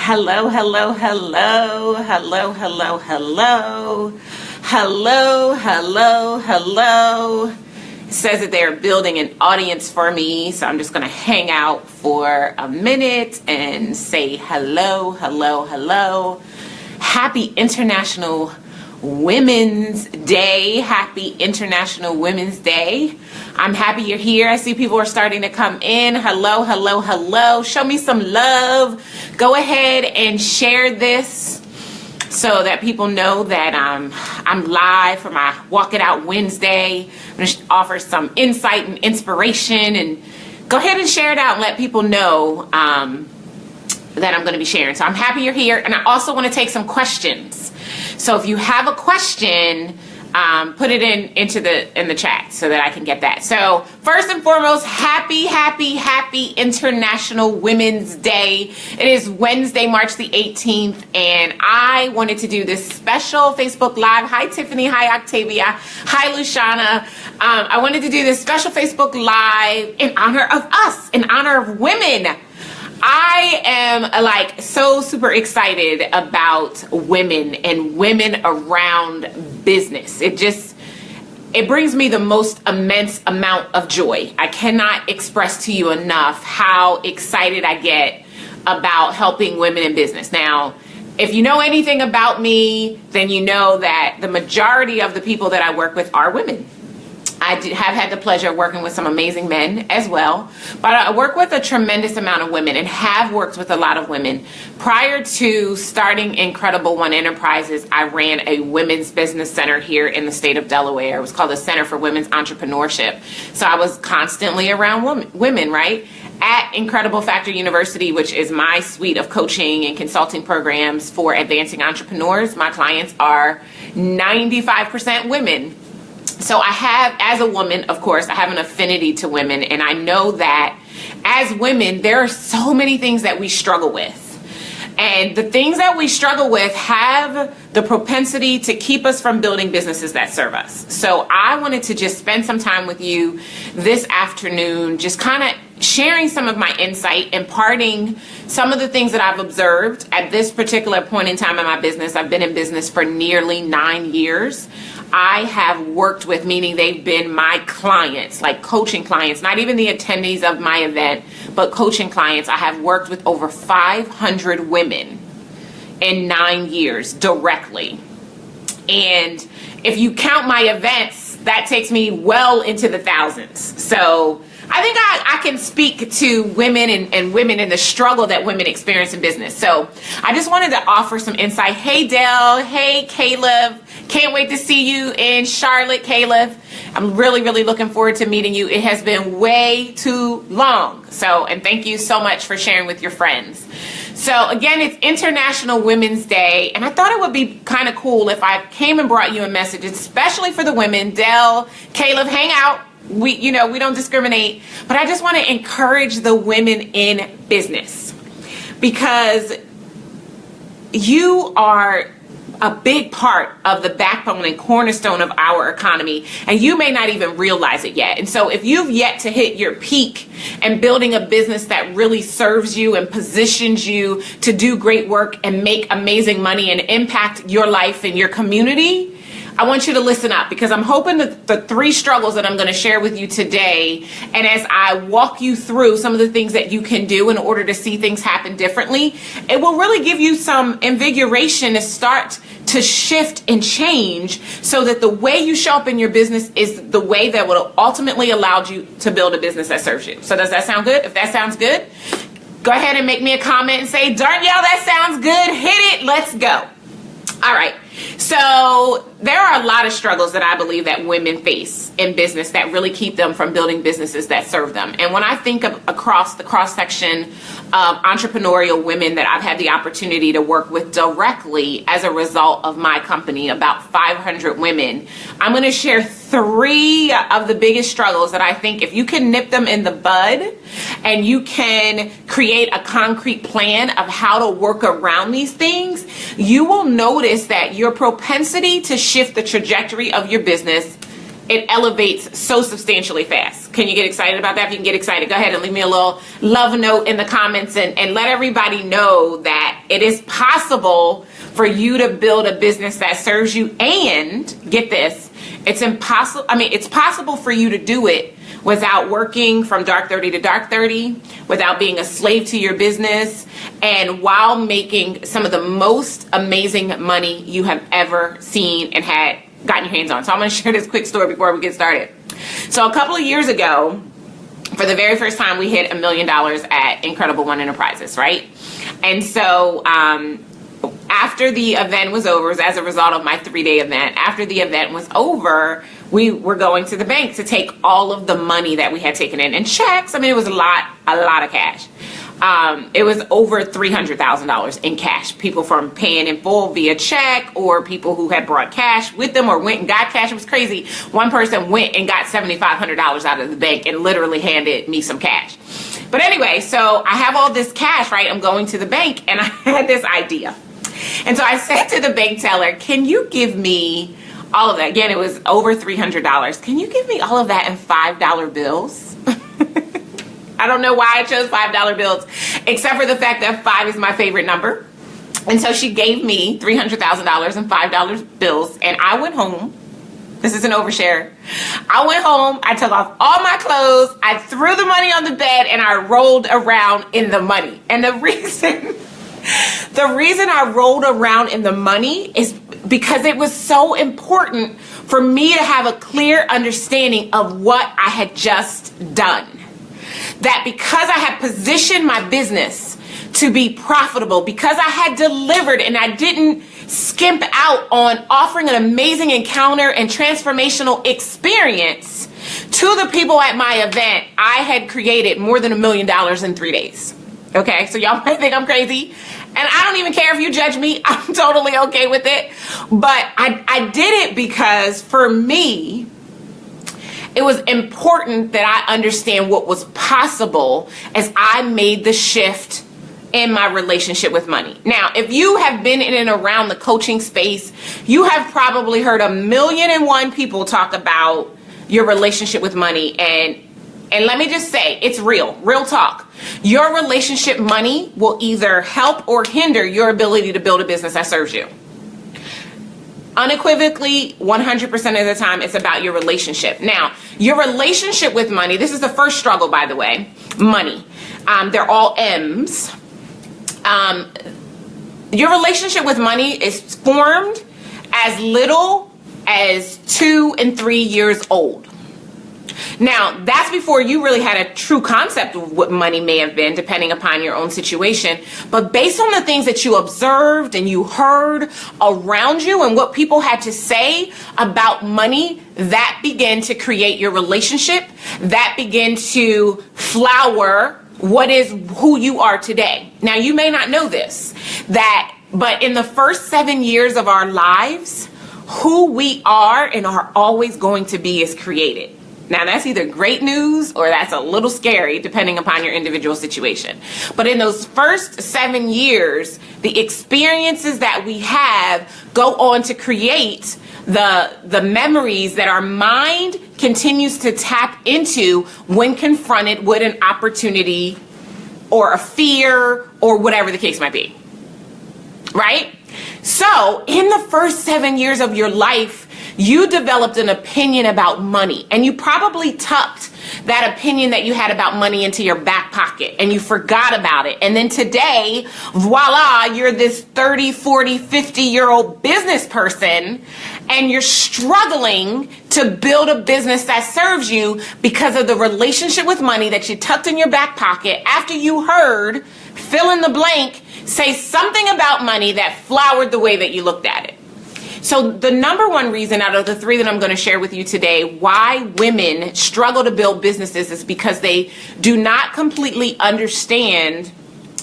Hello, hello, hello, hello, hello, hello, hello, hello, hello. It says that they're building an audience for me, so I'm just going to hang out for a minute and say hello, hello, hello. Happy International Women's Day. Happy International Women's Day. I'm happy you're here. I see people are starting to come in. Hello, hello, hello. Show me some love. Go ahead and share this so that people know that I'm live for my Walk It Out Wednesday. I'm going to offer some insight and inspiration, and go ahead and share it out and let people know that I'm going to be sharing. So I'm happy you're here, and I also want to take some questions. So if you have a question, put it in the chat so that I can get that. So first and foremost, happy International Women's Day. It is Wednesday, March the 18th, and I wanted to do this special Facebook Live. Hi, Tiffany. Hi, Octavia. Hi, Luciana. I wanted to do this special Facebook Live in honor of us, in honor of women. I am so super excited about women and women around business. It brings me the most immense amount of joy. I cannot express to you enough how excited I get about helping women in business. Now, if you know anything about me, then you know that the majority of the people that I work with are women. I have had the pleasure of working with some amazing men as well, but I work with a tremendous amount of women and have worked with a lot of women. Prior to starting Incredible One Enterprises, I ran a women's business center here in the state of Delaware. It was called the Center for Women's Entrepreneurship. So I was constantly around women, right? At Incredible Factor University, which is my suite of coaching and consulting programs for advancing entrepreneurs, my clients are 95% women. So I have, as a woman, of course, I have an affinity to women, and I know that as women, there are so many things that we struggle with. And the things that we struggle with have the propensity to keep us from building businesses that serve us. So I wanted to just spend some time with you this afternoon, just kind of sharing some of my insight, imparting some of the things that I've observed at this particular point in time in my business. I've been in business for nearly 9 years. I have worked with, meaning they've been my clients, like coaching clients, not even the attendees of my event, but coaching clients. I have worked with over 500 women in 9 years directly. And if you count my events, that takes me well into the thousands. So I think I can speak to women and women in the struggle that women experience in business. So I just wanted to offer some insight. Hey, Dell. Hey, Caleb. Can't wait to see you in Charlotte, Caleb. I'm really looking forward to meeting you. It has been way too long. And thank you so much for sharing with your friends. So again, it's International Women's Day, and I thought it would be kind of cool if I came and brought you a message, especially for the women. Dell, Caleb, hang out. We don't discriminate, but I just want to encourage the women in business, because you are a big part of the backbone and cornerstone of our economy, and you may not even realize it yet. And so if you've yet to hit your peak and building a business that really serves you and positions you to do great work and make amazing money and impact your life and your community, I want you to listen up, because I'm hoping that the 3 struggles that I'm going to share with you today, and as I walk you through some of the things that you can do in order to see things happen differently, it will really give you some invigoration to start to shift and change so that the way you show up in your business is the way that will ultimately allow you to build a business that serves you. So does that sound good? If that sounds good, go ahead and make me a comment and say, Darnyelle, that sounds good. Hit it. Let's go. All right. So there are a lot of struggles that I believe that women face in business that really keep them from building businesses that serve them. And when I think of across the cross section of entrepreneurial women that I've had the opportunity to work with directly as a result of my company, about 500 women, I'm going to share 3 of the biggest struggles that I think if you can nip them in the bud and you can create a concrete plan of how to work around these things, you will notice that your propensity to shift the trajectory of your business it elevates so substantially fast. Can you get excited about that? If you can get excited, go ahead and leave me a little love note in the comments and let everybody know that it is possible for you to build a business that serves you. And get this, it's possible for you to do it without working from dark 30 to dark 30, without being a slave to your business, and while making some of the most amazing money you have ever seen and had gotten your hands on. So I'm going to share this quick story before we get started. So a couple of years ago, for the very first time, we hit $1 million at Incredible One Enterprises, right? And so after the event was over, it was as a result of my 3-day event, after the event was over, we were going to the bank to take all of the money that we had taken in checks. I mean, it was a lot of cash. It was over $300,000 in cash. People from paying in full via check, or people who had brought cash with them or went and got cash. It was crazy. One person went and got $7,500 out of the bank and literally handed me some cash. But anyway, so I have all this cash, right? I'm going to the bank, and I had this idea. And so I said to the bank teller, can you give me all of that? Again, it was over $300. Can you give me all of that in $5 bills? I don't know why I chose $5 bills, except for the fact that 5 is my favorite number. And so she gave me $300,000 in $5 bills, and I went home. This is an overshare. I went home, I took off all my clothes, I threw the money on the bed, and I rolled around in the money. And the reason I rolled around in the money is because it was so important for me to have a clear understanding of what I had just done. That because I had positioned my business to be profitable, because I had delivered and I didn't skimp out on offering an amazing encounter and transformational experience to the people at my event, I had created more than $1 million in 3 days. Okay, so y'all might think I'm crazy, and I don't even care if you judge me. I'm totally okay with it. But I did it because for me, it was important that I understand what was possible as I made the shift in my relationship with money. Now, if you have been in and around the coaching space, you have probably heard 1,000,001 people talk about your relationship with money. And let me just say, it's real talk. Your relationship money will either help or hinder your ability to build a business that serves you. Unequivocally, 100% of the time, it's about your relationship. Now, your relationship with money, this is the first struggle, by the way, money. They're all M's. Your relationship with money is formed as little as 2 and 3 years old. Now, that's before you really had a true concept of what money may have been, depending upon your own situation. But based on the things that you observed and you heard around you and what people had to say about money, that began to create your relationship, that began to flower what is who you are today. Now, you may not know this, but in the first 7 years of our lives, who we are and are always going to be is created. Now, that's either great news or that's a little scary, depending upon your individual situation. But in those first 7 years, the experiences that we have go on to create the memories that our mind continues to tap into when confronted with an opportunity or a fear or whatever the case might be. Right? So in the first 7 years of your life, you developed an opinion about money, and you probably tucked that opinion that you had about money into your back pocket and you forgot about it. And then today, voila, you're this 30, 40, 50-year-old business person, and you're struggling to build a business that serves you because of the relationship with money that you tucked in your back pocket after you heard, fill in the blank, say something about money that flowered the way that you looked at it. So the number one reason out of the 3 that I'm going to share with you today why women struggle to build businesses is because they do not completely understand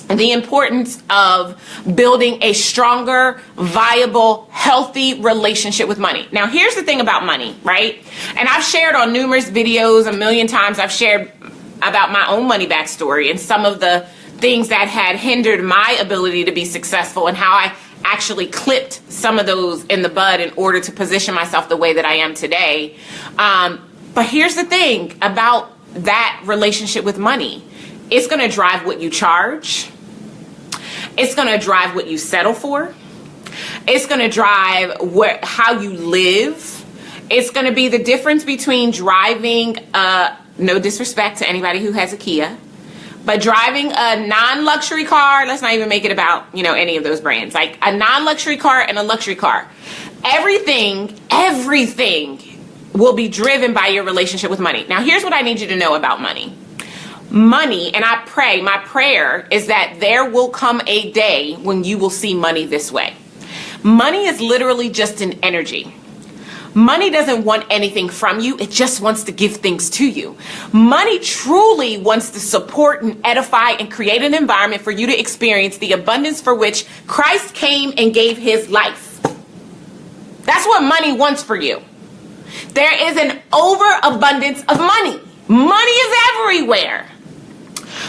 the importance of building a stronger, viable, healthy relationship with money. Now, here's the thing about money, right? And I've shared on numerous videos, 1,000,000 times, I've shared about my own money backstory and some of the things that had hindered my ability to be successful and how I actually clipped some of those in the bud in order to position myself the way that I am today. But here's the thing about that relationship with money. It's going to drive what you charge. It's going to drive what you settle for. It's going to drive how you live. It's going to be the difference between driving, no disrespect to anybody who has a Kia, but driving a non-luxury car. Let's not even make it about, any of those brands. Like a non-luxury car and a luxury car. Everything will be driven by your relationship with money. Now, here's what I need you to know about money. Money, and my prayer is that there will come a day when you will see money this way. Money is literally just an energy. Money doesn't want anything from you. It just wants to give things to you. Money truly wants to support and edify and create an environment for you to experience the abundance for which Christ came and gave his life. That's what money wants for you. There is an overabundance of money. Money is everywhere.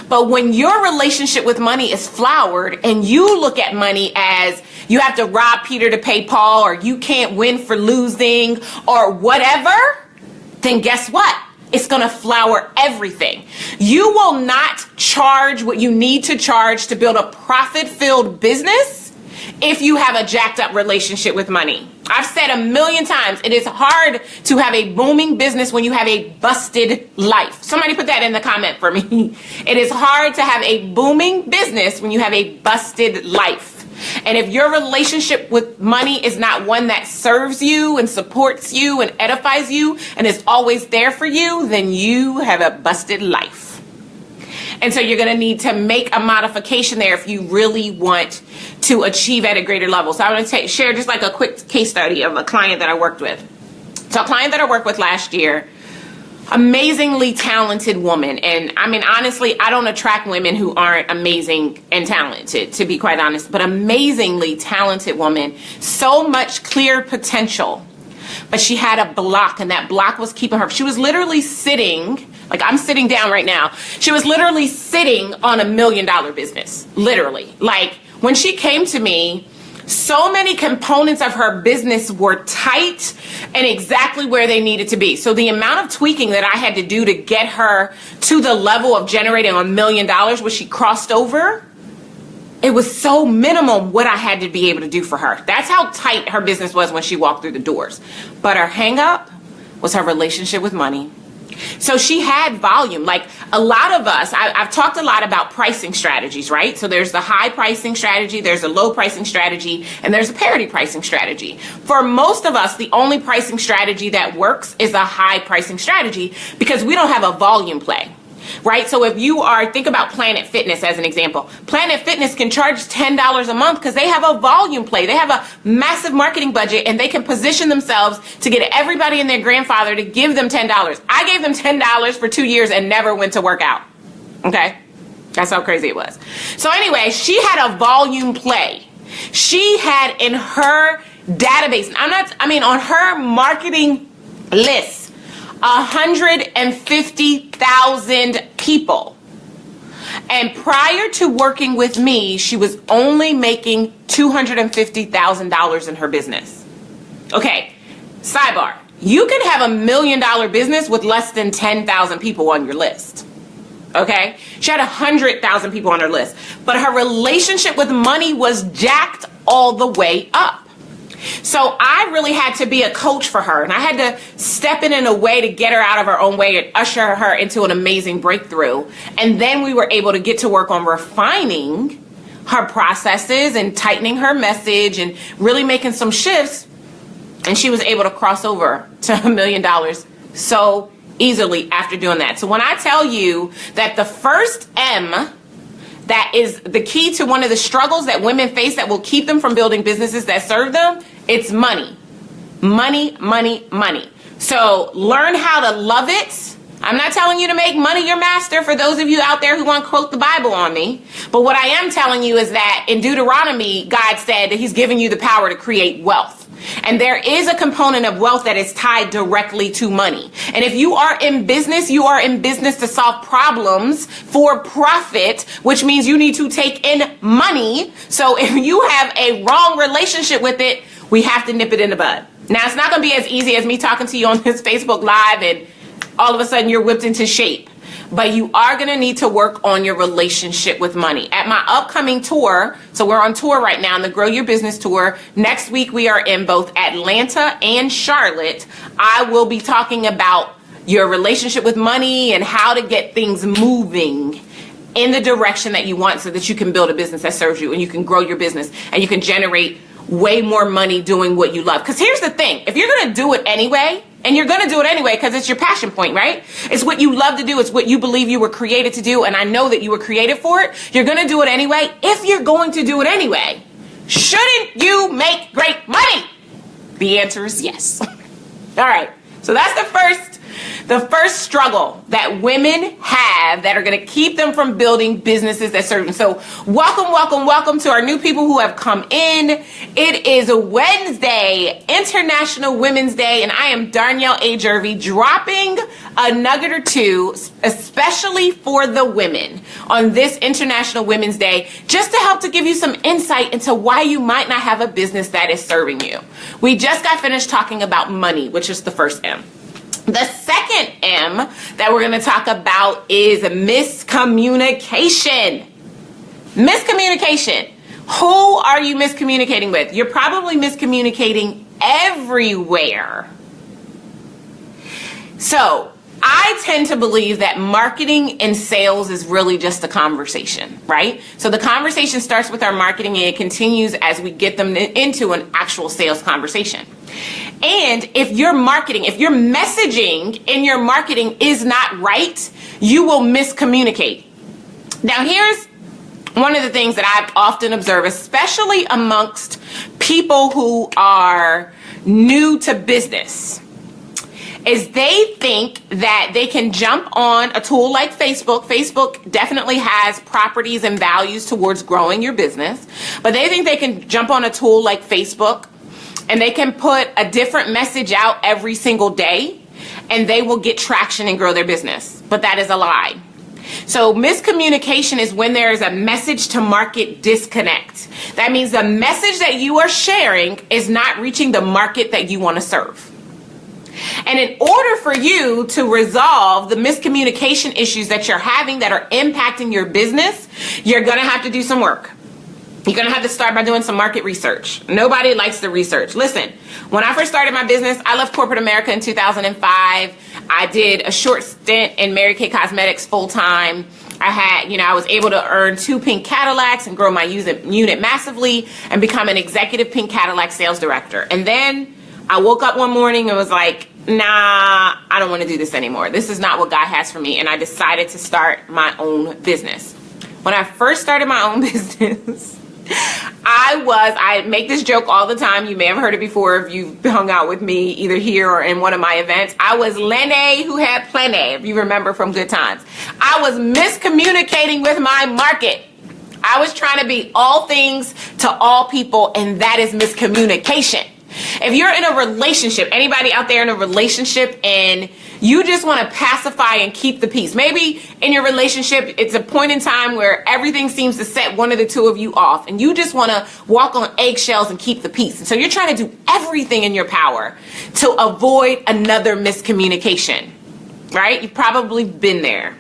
But when your relationship with money is flowered and you look at money as you have to rob Peter to pay Paul, or you can't win for losing, or whatever, then guess what? It's going to flower everything. You will not charge what you need to charge to build a profit-filled business if you have a jacked up relationship with money. I've said a million times, it is hard to have a booming business when you have a busted life. Somebody put that in the comment for me. It is hard to have a booming business when you have a busted life. And if your relationship with money is not one that serves you and supports you and edifies you and is always there for you, then you have a busted life. And so you're going to need to make a modification there if you really want to achieve at a greater level. So I want to share just like a quick case study of a client that I worked with. So a client that I worked with last year, amazingly talented woman. And I mean, honestly, I don't attract women who aren't amazing and talented, to be quite honest, but amazingly talented woman, so much clear potential. But she had a block, and that block was keeping her. She was literally sitting, like I'm sitting down right now. She was literally sitting on $1 million business, literally. Like when she came to me, so many components of her business were tight and exactly where they needed to be. So the amount of tweaking that I had to do to get her to the level of generating $1 million when she crossed over, it was so minimum what I had to be able to do for her. That's how tight her business was when she walked through the doors. But her hang up was her relationship with money. So she had volume. Like a lot of us, I've talked a lot about pricing strategies, right? So there's the high pricing strategy, there's a low pricing strategy, and there's a parity pricing strategy. For most of us, the only pricing strategy that works is a high pricing strategy because we don't have a volume play. Right? So if you think about Planet Fitness as an example. Planet Fitness can charge $10 a month because they have a volume play. They have a massive marketing budget and they can position themselves to get everybody and their grandfather to give them $10. I gave them $10 for 2 years and never went to work out. Okay? That's how crazy it was. So anyway, she had a volume play. She had in her database, on her marketing list, 150,000 people. And prior to working with me, she was only making $250,000 in her business. Okay, sidebar. You can have $1 million business with less than 10,000 people on your list. Okay, she had 100,000 people on her list, but her relationship with money was jacked all the way up. So I really had to be a coach for her, and I had to step in a way to get her out of her own way and usher her into an amazing breakthrough. And then we were able to get to work on refining her processes and tightening her message and really making some shifts. And she was able to cross over to $1 million so easily after doing that. So when I tell you that the first M that is the key to one of the struggles that women face that will keep them from building businesses that serve them, it's money. Money, money, money. So learn how to love it. I'm not telling you to make money your master for those of you out there who want to quote the Bible on me. But what I am telling you is that in Deuteronomy, God said that he's giving you the power to create wealth. And there is a component of wealth that is tied directly to money. And if you are in business, you are in business to solve problems for profit, which means you need to take in money. So if you have a wrong relationship with it, we have to nip it in the bud. Now, it's not going to be as easy as me talking to you on this Facebook Live and all of a sudden you're whipped into shape. But you are going to need to work on your relationship with money. At my upcoming tour, so we're on tour right now, the Grow Your Business Tour. Next week, we are in both Atlanta and Charlotte. I will be talking about your relationship with money and how to get things moving in the direction that you want so that you can build a business that serves you and you can grow your business and you can generate way more money doing what you love. Because here's the thing, if you're going to do it anyway, and you're going to do it anyway because it's your passion point, right? It's what you love to do. It's what you believe you were created to do. And I know that you were created for it. You're going to do it anyway. If you're going to do it anyway, shouldn't you make great money? The answer is yes. All right. So that's the first struggle that women have that are going to keep them from building businesses that serve them. So welcome to our new people who have come in. It is a Wednesday, International Women's Day, and I am Darnyelle A. Jervey, dropping a nugget or two, especially for the women on this International Women's Day, just to help to give you some insight into why you might not have a business that is serving you. We just got finished talking about money, which is the first M. The second M that we're going to talk about is miscommunication. Miscommunication. Who are you miscommunicating with? You're probably miscommunicating everywhere. So I tend to believe that marketing and sales is really just a conversation, right? So the conversation starts with our marketing and it continues as we get them into an actual sales conversation. And if your marketing, if your messaging in your marketing is not right, you will miscommunicate. Now, here's one of the things that I've often observed, especially amongst people who are new to business, is they think that they can jump on a tool like Facebook. Facebook definitely has properties and values towards growing your business, but they think they can jump on a tool like Facebook and they can put a different message out every single day and they will get traction and grow their business. But that is a lie. So miscommunication is when there is a message to market disconnect. That means the message that you are sharing is not reaching the market that you want to serve. And in order for you to resolve the miscommunication issues that you're having that are impacting your business, you're going to have to do some work. You're going to have to start by doing some market research. Nobody likes the research. Listen, when I first started my business, I left corporate America in 2005. I did a short stint in Mary Kay Cosmetics full time. I was able to earn 2 pink Cadillacs and grow my unit massively and become an executive pink Cadillac sales director. And then I woke up one morning and was like, nah, I don't want to do this anymore. This is not what God has for me. And I decided to start my own business. When I first started my own business, I make this joke all the time. You may have heard it before if you've hung out with me either here or in one of my events. I was Lene who had plenty, if you remember from Good Times. I was miscommunicating with my market. I was trying to be all things to all people, and that is miscommunication. If you're in a relationship, anybody out there in a relationship and you just want to pacify and keep the peace. Maybe in your relationship, it's a point in time where everything seems to set one of the two of you off and you just want to walk on eggshells and keep the peace. And so you're trying to do everything in your power to avoid another miscommunication, right? You've probably been there.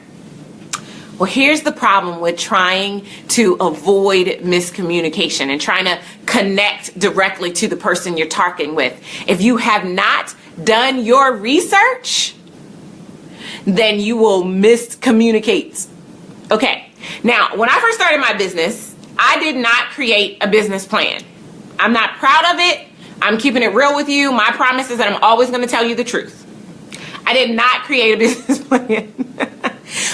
Well, here's the problem with trying to avoid miscommunication and trying to connect directly to the person you're talking with. If you have not done your research, then you will miscommunicate. Okay, now when I first started my business, I did not create a business plan. I'm not proud of it. I'm keeping it real with you. My promise is that I'm always going to tell you the truth. I did not create a business plan.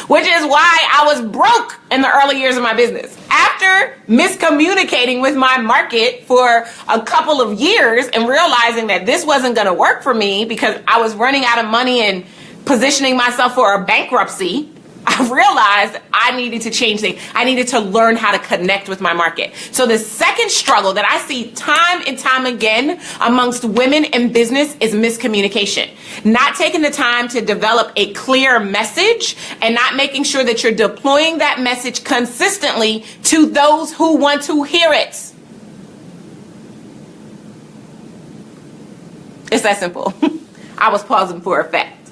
Which is why I was broke in the early years of my business. After miscommunicating with my market for a couple of years and realizing that this wasn't going to work for me because I was running out of money and positioning myself for a bankruptcy, I realized I needed to change things. I needed to learn how to connect with my market. So the second struggle that I see time and time again amongst women in business is miscommunication. Not taking the time to develop a clear message and not making sure that you're deploying that message consistently to those who want to hear it. It's that simple. I was pausing for effect.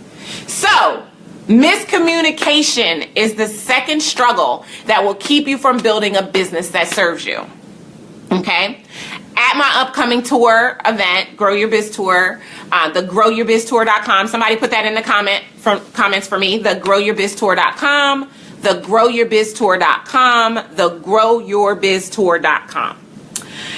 So, miscommunication is the second struggle that will keep you from building a business that serves you. Okay? At my upcoming tour event, Grow Your Biz Tour, the growyourbiztour.com. Somebody put that in the comments for me. The growyourbiztour.com, the growyourbiztour.com, the growyourbiztour.com.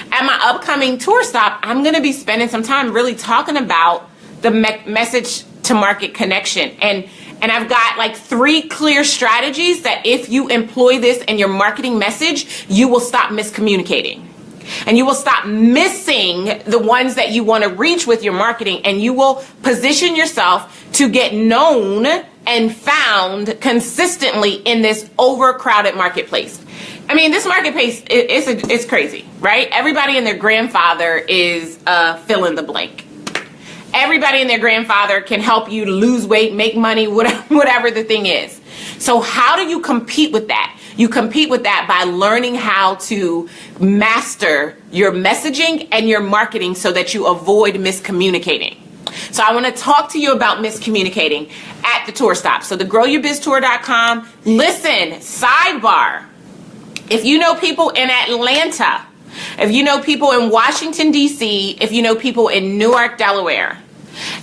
At my upcoming tour stop, I'm going to be spending some time really talking about the message to market connection. And I've got like 3 clear strategies that if you employ this in your marketing message, you will stop miscommunicating. And you will stop missing the ones that you want to reach with your marketing, and you will position yourself to get known and found consistently in this overcrowded marketplace. I mean, this marketplace, it's crazy, right? Everybody and their grandfather is fill in the blank. Everybody and their grandfather can help you lose weight, make money, whatever the thing is. So how do you compete with that? You compete with that by learning how to master your messaging and your marketing so that you avoid miscommunicating. So I want to talk to you about miscommunicating at the tour stop. So the growyourbiztour.com. Listen, sidebar. If you know people in Atlanta, if you know people in Washington, D.C., if you know people in Newark, Delaware,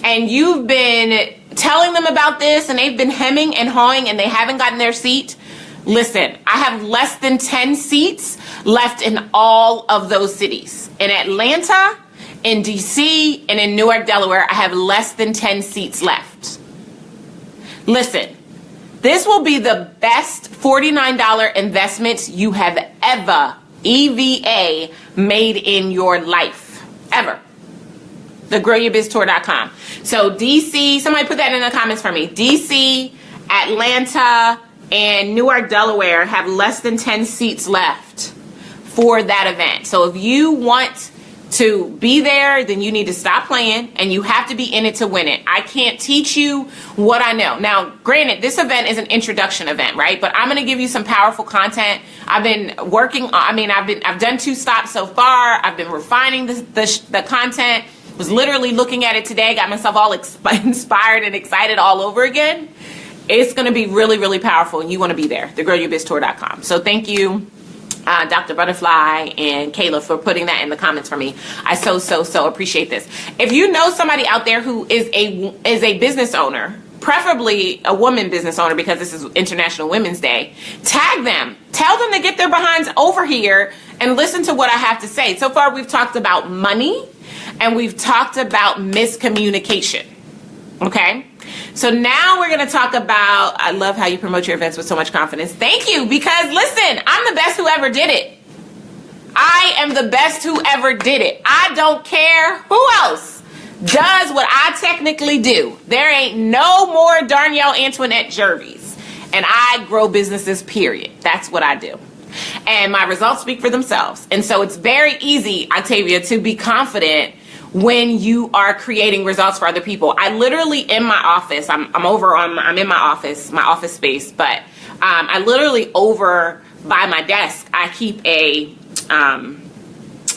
and you've been telling them about this and they've been hemming and hawing and they haven't gotten their seat, listen, I have less than 10 seats left in all of those cities. In Atlanta, in D.C., and in Newark, Delaware, I have less than 10 seats left. Listen, this will be the best $49 investment you have ever, EVA, made in your life. Ever. The growyourbiztour.com. So DC, somebody put that in the comments for me. DC, Atlanta, and Newark, Delaware have less than 10 seats left for that event. So if you want to be there, then you need to stop playing and you have to be in it to win it. I can't teach you what I know. Now, granted, this event is an introduction event, right? But I'm going to give you some powerful content. I've been working, I've done 2 stops so far. I've been refining the content. Was literally looking at it today, got myself all inspired and excited all over again. It's going to be really, really powerful, and you want to be there, thegrowyourbiztour.com. So thank you, Dr. Butterfly and Kayla, for putting that in the comments for me. I so appreciate this. If you know somebody out there who is a business owner, preferably a woman business owner, because this is International Women's Day, tag them. Tell them to get their behinds over here and listen to what I have to say. So far, we've talked about money and we've talked about miscommunication. Okay? So now we're going to talk about, I love how you promote your events with so much confidence. Thank you, because listen, I'm the best who ever did it. I am the best who ever did it. I don't care who else does what I technically do. There ain't no more Darnyelle Antoinette Jervis. And I grow businesses, period. That's what I do. And my results speak for themselves. And so it's very easy, Octavia, to be confident when you are creating results for other people. I literally, in my office, I'm in my office space, but I literally over by my desk, I keep a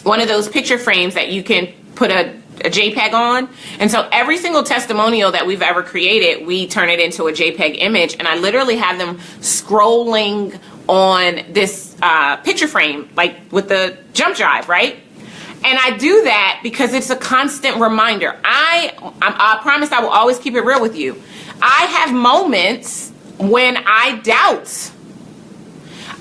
one of those picture frames that you can put a JPEG on. And so every single testimonial that we've ever created, we turn it into a JPEG image. And I literally have them scrolling on this picture frame, like with the jump drive, right? And I do that because it's a constant reminder. I promise I will always keep it real with you. I have moments when I doubt.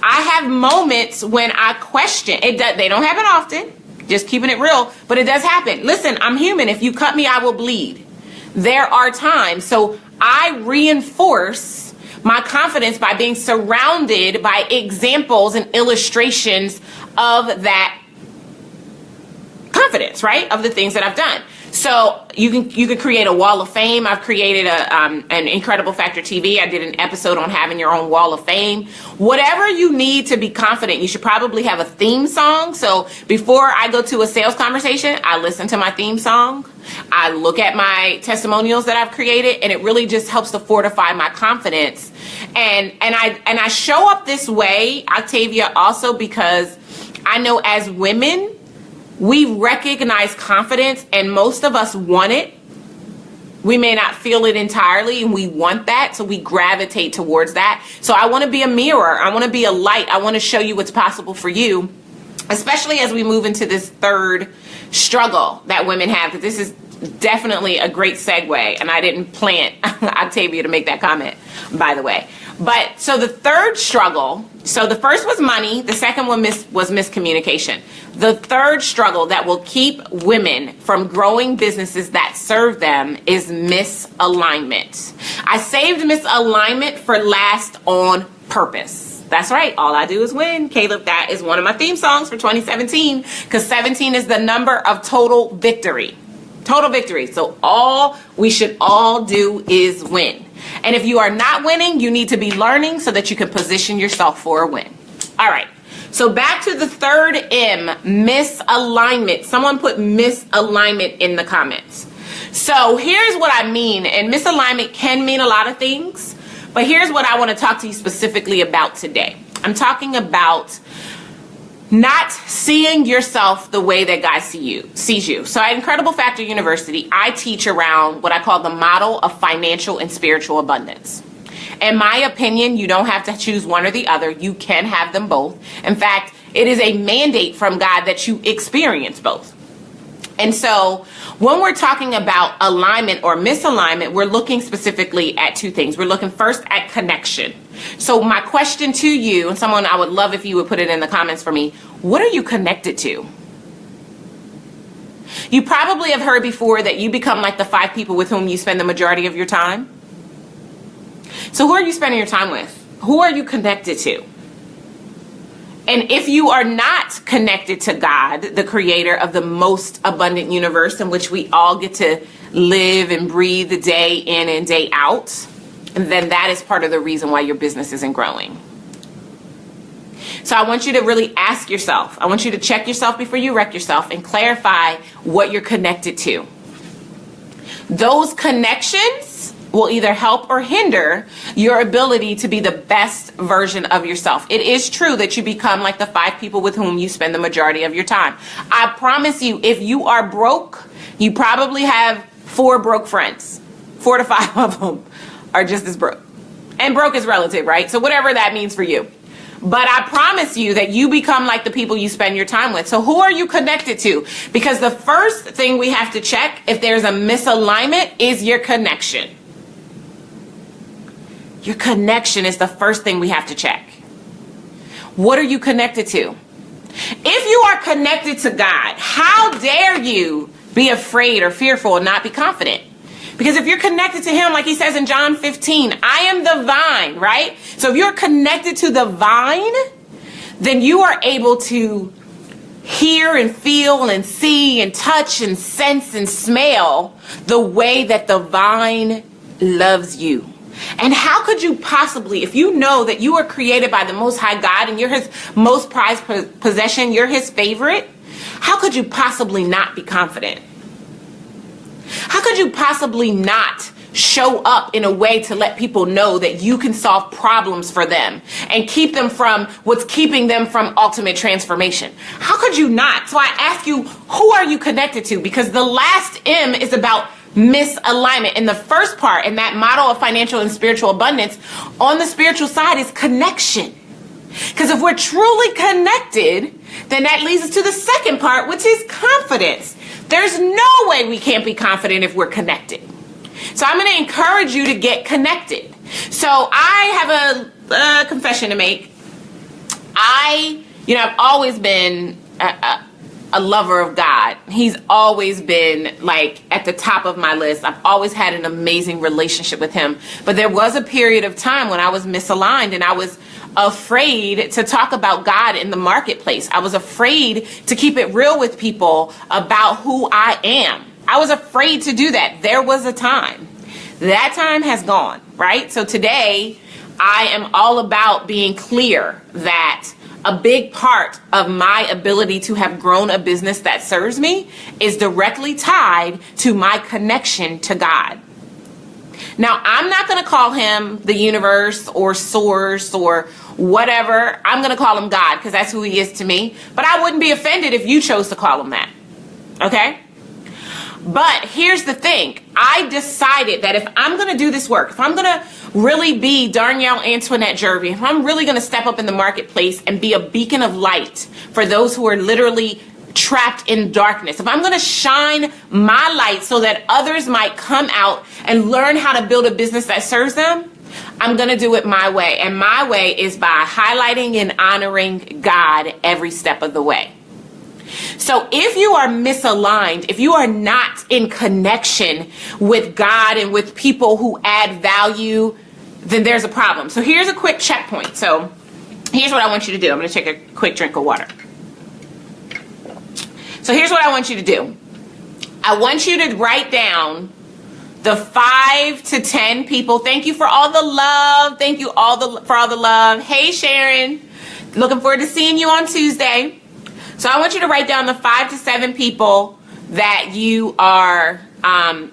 I have moments when I question. They don't happen often, just keeping it real, but it does happen. Listen, I'm human. If you cut me, I will bleed. There are times. So I reinforce my confidence by being surrounded by examples and illustrations of that confidence, right? Of the things that I've done. So you can create a wall of fame. I've created an Incredible Factor TV. I did an episode on having your own wall of fame. Whatever you need to be confident, you should probably have a theme song. So before I go to a sales conversation, I listen to my theme song. I look at my testimonials that I've created, and it really just helps to fortify my confidence. And I show up this way, Octavia, also because I know as women, we recognize confidence, and most of us want it. We may not feel it entirely, and we want that, so we gravitate towards that. So I want to be a mirror. I want to be a light. I want to show you what's possible for you, especially as we move into this third struggle that women have, because this is definitely a great segue, and I didn't plant Octavia to make that comment, by the way. But so the third struggle, so the first was money, the second one was miscommunication. The third struggle that will keep women from growing businesses that serve them is misalignment. I saved misalignment for last on purpose. That's right. All I do is win. Caleb, that is one of my theme songs for 2017, because 17 is the number of total victory. Total victory. So all we should all do is win. And if you are not winning, you need to be learning so that you can position yourself for a win. All right. So back to the third M, misalignment. Someone put misalignment in the comments. So here's what I mean. And misalignment can mean a lot of things, but here's what I want to talk to you specifically about today. I'm talking about not seeing yourself the way that God sees you. So at Incredible Factor University, I teach around what I call the model of financial and spiritual abundance. In my opinion, you don't have to choose one or the other. You can have them both. In fact, it is a mandate from God that you experience both. And so when we're talking about alignment or misalignment, we're looking specifically at two things. We're looking first at connection. So my question to you, and someone I would love if you would put it in the comments for me, what are you connected to? You probably have heard before that you become like the 5 people with whom you spend the majority of your time. So who are you spending your time with? Who are you connected to? And if you are not connected to God, the creator of the most abundant universe in which we all get to live and breathe day in and day out, then that is part of the reason why your business isn't growing. So I want you to really ask yourself. I want you to check yourself before you wreck yourself and clarify what you're connected to. Those connections will either help or hinder your ability to be the best version of yourself. It is true that you become like the 5 people with whom you spend the majority of your time. I promise you, if you are broke, you probably have 4 broke friends. 4 to 5 of them are just as broke. And broke is relative, right? So whatever that means for you. But I promise you that you become like the people you spend your time with. So who are you connected to? Because the first thing we have to check if there's a misalignment is your connection. Your connection is the first thing we have to check. What are you connected to? If you are connected to God, how dare you be afraid or fearful and not be confident? Because if you're connected to him, like he says in John 15, I am the vine, right? So if you're connected to the vine, then you are able to hear and feel and see and touch and sense and smell the way that the vine loves you. And how could you possibly, if you know that you are created by the Most High God and you're his most prized possession, you're his favorite, how could you possibly not be confident? How could you possibly not show up in a way to let people know that you can solve problems for them and keep them from what's keeping them from ultimate transformation? How could you not? So I ask you, who are you connected to? Because the last M is about misalignment. And the first part in that model of financial and spiritual abundance on the spiritual side is connection. Because if we're truly connected, then that leads us to the second part, which is confidence. There's no way we can't be confident if we're connected. So I'm going to encourage you to get connected. So I have a confession to make. I've always been a lover of God. He's always been like at the top of my list. I've always had an amazing relationship with him. But there was a period of time when I was misaligned and I was afraid to talk about God in the marketplace. I was afraid to keep it real with people about who I am. I was afraid to do that. There was a time. That time has gone, right? So today, I am all about being clear that a big part of my ability to have grown a business that serves me is directly tied to my connection to God. Now, I'm not going to call him the universe or source or whatever. I'm going to call him God because that's who he is to me. But I wouldn't be offended if you chose to call him that. Okay? But here's the thing. I decided that if I'm going to do this work, if I'm going to really be Darnyelle Antoinette Jervey, if I'm really going to step up in the marketplace and be a beacon of light for those who are literally trapped in darkness, if I'm going to shine my light so that others might come out and learn how to build a business that serves them, I'm going to do it my way. And my way is by highlighting and honoring God every step of the way. So if you are misaligned, if you are not in connection with God and with people who add value, then there's a problem. So here's a quick checkpoint. So here's what I want you to do. I'm going to take a quick drink of water. So here's what I want you to do. I want you to write down the 5 to 10 people. Thank you for all the love. Thank you for all the love. Hey, Sharon. Looking forward to seeing you on Tuesday. So I want you to write down the 5 to 7 people that you are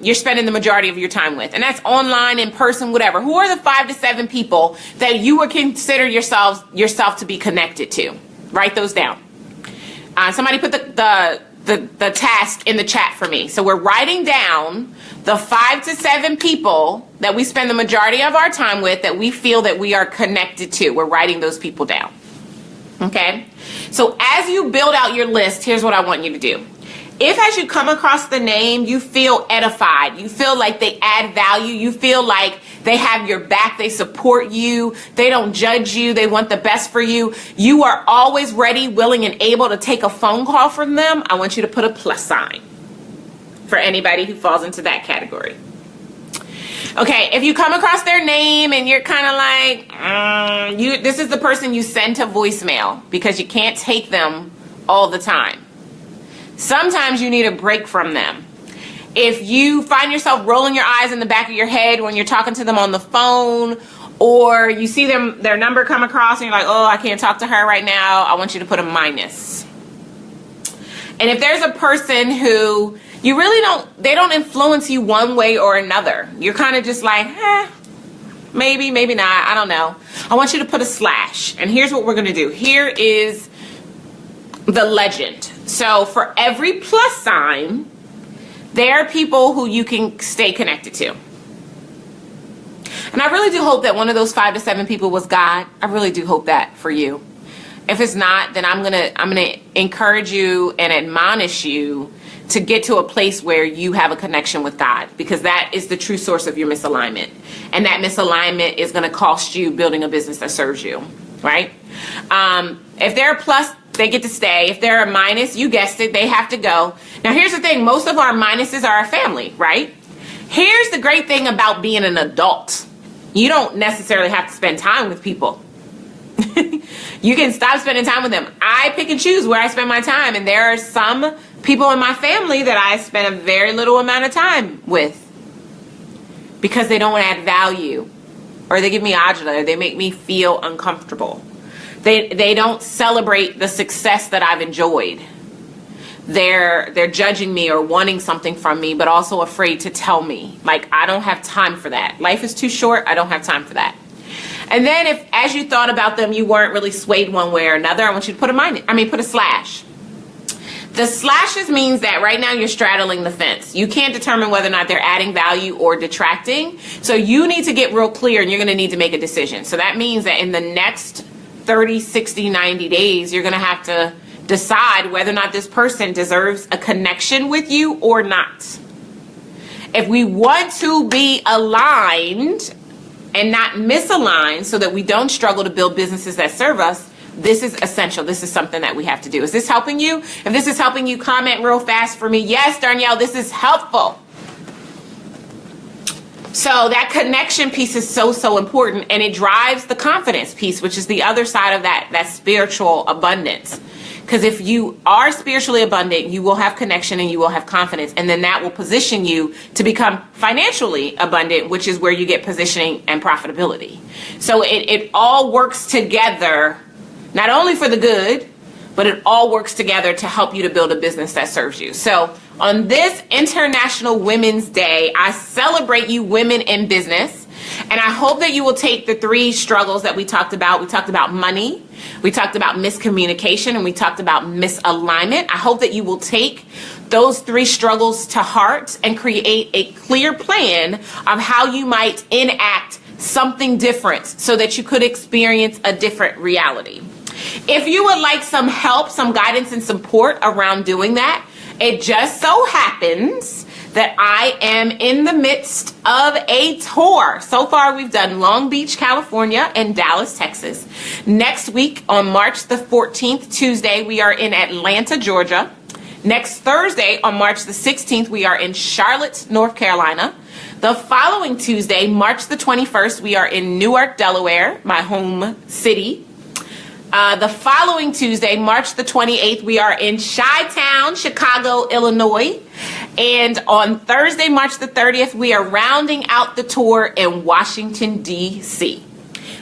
you're spending the majority of your time with. And that's online, in person, whatever. Who are the 5 to 7 people that you would consider yourself to be connected to? Write those down. Somebody put the task in the chat for me. So we're writing down the 5 to 7 people that we spend the majority of our time with that we feel that we are connected to. We're writing those people down. Okay? So as you build out your list, here's what I want you to do. If as you come across the name, you feel edified, you feel like they add value, you feel like they have your back, they support you, they don't judge you, they want the best for you, you are always ready, willing, and able to take a phone call from them, I want you to put a plus sign for anybody who falls into that category. Okay, if you come across their name and you're kind of like, this is the person you send to voicemail because you can't take them all the time. Sometimes you need a break from them. If you find yourself rolling your eyes in the back of your head when you're talking to them on the phone, or you see their number come across and you're like, oh, I can't talk to her right now, I want you to put a minus. And if there's a person who you really they don't influence you one way or another, you're kind of just like, maybe, maybe not, I don't know, I want you to put a slash. And here's what we're going to do. Here is the legend. So for every plus sign, there are people who you can stay connected to. And I really do hope that one of those 5 to 7 people was God. I really do hope that for you. If it's not, then I'm gonna encourage you and admonish you to get to a place where you have a connection with God, because that is the true source of your misalignment. And that misalignment is going to cost you building a business that serves you, right? If they're a plus, they get to stay. If they're a minus, you guessed it, they have to go. Now, here's the thing. Most of our minuses are our family, right? Here's the great thing about being an adult. You don't necessarily have to spend time with people. You can stop spending time with them. I pick and choose where I spend my time. And there are some people in my family that I spend a very little amount of time with because they don't add value, or they give me agita, or they make me feel uncomfortable. They don't celebrate the success that I've enjoyed. They're judging me or wanting something from me, but also afraid to tell me. Like, I don't have time for that. Life is too short. I don't have time for that. And then if, as you thought about them, you weren't really swayed one way or another, I want you to put a slash. The slashes means that right now you're straddling the fence. You can't determine whether or not they're adding value or detracting. So you need to get real clear, and you're going to need to make a decision. So that means that in the next 30, 60, 90 days, you're going to have to decide whether or not this person deserves a connection with you or not. If we want to be aligned and not misaligned so that we don't struggle to build businesses that serve us, this is essential. This is something that we have to do. Is this helping you? If this is helping you, comment real fast for me. Yes, Darnyelle, this is helpful. So that connection piece is so, so important, and it drives the confidence piece, which is the other side of that spiritual abundance. Because if you are spiritually abundant, you will have connection and you will have confidence. And then that will position you to become financially abundant, which is where you get positioning and profitability. So it all works together, not only for the good, but it all works together to help you to build a business that serves you. So on this International Women's Day, I celebrate you women in business. And I hope that you will take the 3 struggles that we talked about. We talked about money, we talked about miscommunication, and we talked about misalignment. I hope that you will take those 3 struggles to heart and create a clear plan of how you might enact something different so that you could experience a different reality. If you would like some help, some guidance and support around doing that, it just so happens that I am in the midst of a tour. So far, we've done Long Beach, California, and Dallas, Texas. Next week on March the 14th, Tuesday, we are in Atlanta, Georgia. Next Thursday on March the 16th, we are in Charlotte, North Carolina. The following Tuesday, March the 21st, we are in Newark, Delaware, my home city. The following Tuesday, March the 28th, we are in Chi-Town, Chicago, Illinois. And on Thursday, March the 30th, we are rounding out the tour in Washington, D.C.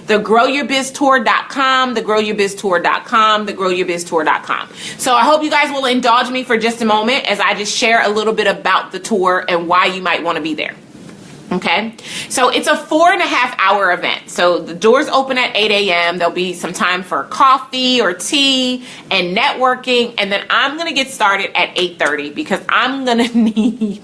TheGrowYourBizTour.com, TheGrowYourBizTour.com, TheGrowYourBizTour.com. So I hope you guys will indulge me for just a moment as I just share a little bit about the tour and why you might want to be there. Okay, so it's a 4.5-hour event. So the doors open at 8 a.m. There'll be some time for coffee or tea and networking. And then I'm going to get started at 8:30 because I'm going to need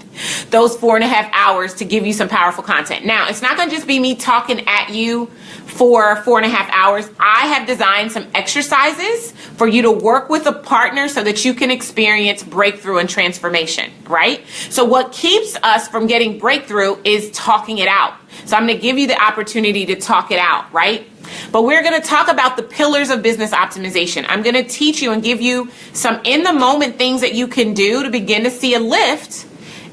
those 4.5 hours to give you some powerful content. Now, it's not going to just be me talking at you for 4.5 hours. I have designed some exercises for you to work with a partner so that you can experience breakthrough and transformation, right? So what keeps us from getting breakthrough is talking it out. So I'm going to give you the opportunity to talk it out, right? But we're going to talk about the pillars of business optimization. I'm going to teach you and give you some in the moment things that you can do to begin to see a lift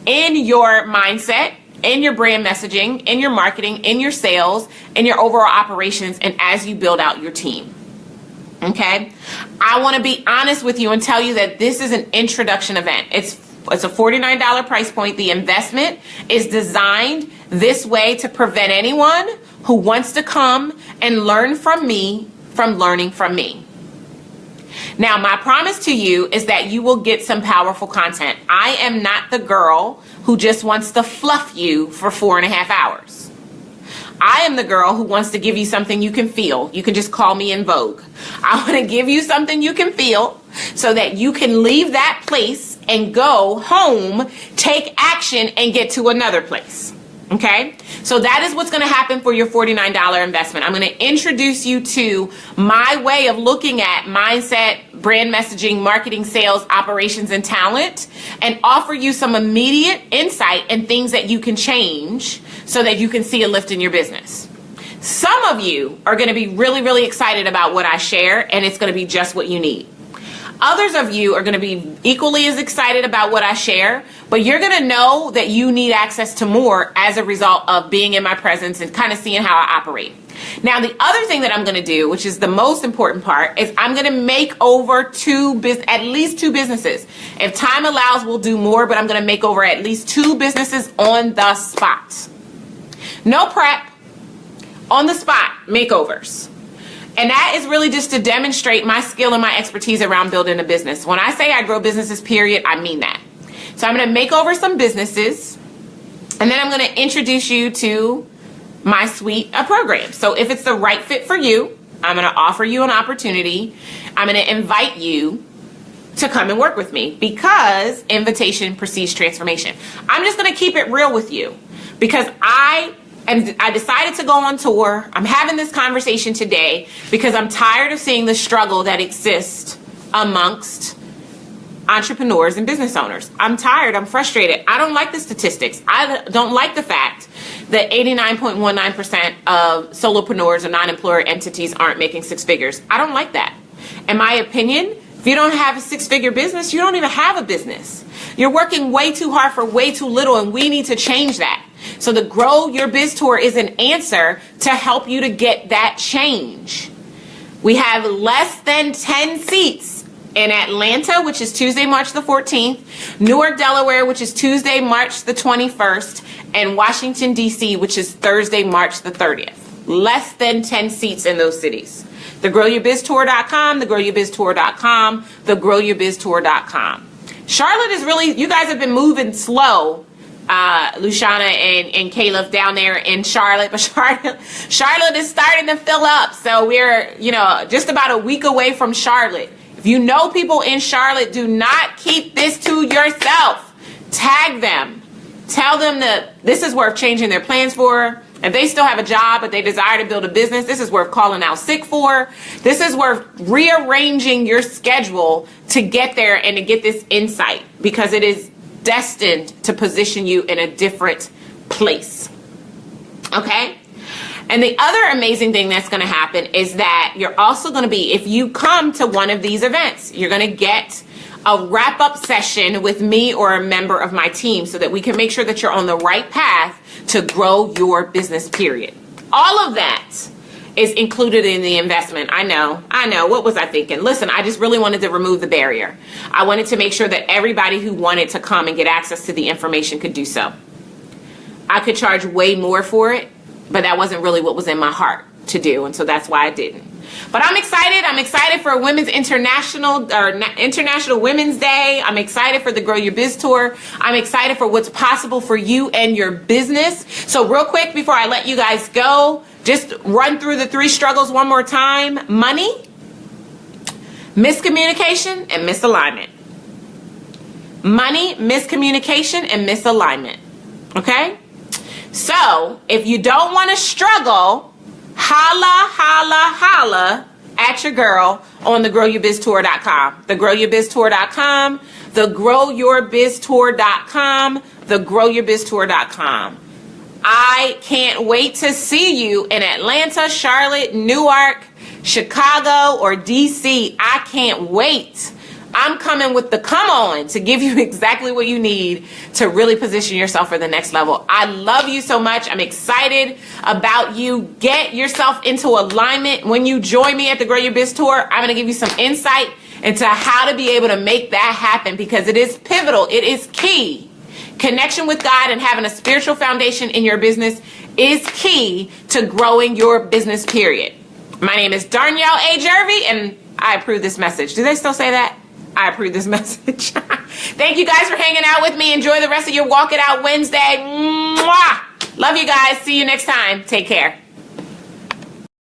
in your mindset, in your brand messaging, in your marketing, in your sales, in your overall operations, and as you build out your team. Okay? I want to be honest with you and tell you that this is an introduction event. It's a $49 price point. The investment is designed this way to prevent anyone who wants to come and learn from me from learning from me. Now, my promise to you is that you will get some powerful content. I am not the girl who just wants to fluff you for 4.5 hours. I am the girl who wants to give you something you can feel. You can just call me in Vogue. I want to give you something you can feel so that you can leave that place and go home, take action, and get to another place. Okay? So that is what's going to happen for your $49 investment. I'm going to introduce you to my way of looking at mindset, brand messaging, marketing, sales, operations, and talent, and offer you some immediate insight and things that you can change so that you can see a lift in your business. Some of you are going to be really, really excited about what I share, and it's going to be just what you need. Others of you are going to be equally as excited about what I share, but you're going to know that you need access to more as a result of being in my presence and kind of seeing how I operate. Now, the other thing that I'm going to do, which is the most important part, is I'm going to make over at least two businesses. If time allows, we'll do more, but I'm going to make over at least 2 businesses on the spot. No prep, on the spot makeovers. And that is really just to demonstrate my skill and my expertise around building a business. When I say I grow businesses, period, I mean that. So I'm going to make over some businesses, and then I'm going to introduce you to my suite of programs. So if it's the right fit for you, I'm going to offer you an opportunity. I'm going to invite you to come and work with me because invitation precedes transformation. I'm just going to keep it real with you because I decided to go on tour. I'm having this conversation today because I'm tired of seeing the struggle that exists amongst entrepreneurs and business owners. I'm tired. I'm frustrated. I don't like the statistics. I don't like the fact that 89.19% of solopreneurs or non-employer entities aren't making 6 figures. I don't like that. In my opinion, if you don't have a 6-figure business, you don't even have a business. You're working way too hard for way too little, and we need to change that. So the Grow Your Biz Tour is an answer to help you to get that change. We have less than 10 seats in Atlanta, which is Tuesday, March the 14th, Newark, Delaware, which is Tuesday, March the 21st, and Washington, D.C., which is Thursday, March the 30th. Less than 10 seats in those cities. TheGrowYourBizTour.com, TheGrowYourBizTour.com, TheGrowYourBizTour.com. Charlotte is really, you guys have been moving slow, Luciana and Caleb down there in Charlotte, but Charlotte is starting to fill up. So we're, just about a week away from Charlotte. If you know people in Charlotte, do not keep this to yourself. Tag them. Tell them that this is worth changing their plans for. If they still have a job, but they desire to build a business, this is worth calling out sick for. This is worth rearranging your schedule to get there and to get this insight, because it is destined to position you in a different place. Okay? And the other amazing thing that's going to happen is that you're also going to be, if you come to one of these events, you're going to get a wrap-up session with me or a member of my team so that we can make sure that you're on the right path to grow your business, period. All of that is included in the investment. I know. What was I thinking? Listen, I just really wanted to remove the barrier. I wanted to make sure that everybody who wanted to come and get access to the information could do so. I could charge way more for it, but that wasn't really what was in my heart to do, and so that's why I didn't. But I'm excited. I'm excited for Women's International Women's Day. I'm excited for the Grow Your Biz Tour. I'm excited for what's possible for you and your business. So real quick before I let you guys go, just run through the 3 struggles one more time. Money, miscommunication, and misalignment. Money, miscommunication, and misalignment. Okay? So if you don't want to struggle, holla at your girl on TheGrowYourBizTour.com. TheGrowYourBizTour.com. TheGrowYourBizTour.com. TheGrowYourBizTour.com. I can't wait to see you in Atlanta, Charlotte, Newark, Chicago, or DC. I can't wait. I'm coming with the come on to give you exactly what you need to really position yourself for the next level. I love you so much. I'm excited about you. Get yourself into alignment. When you join me at the Grow Your Biz Tour, I'm going to give you some insight into how to be able to make that happen, because it is pivotal. It is key. Connection with God and having a spiritual foundation in your business is key to growing your business, period. My name is Darnyelle A. Jervey, and I approve this message. Do they still say that? I approve this message. Thank you guys for hanging out with me. Enjoy the rest of your Walk It Out Wednesday. Mwah! Love you guys. See you next time. Take care.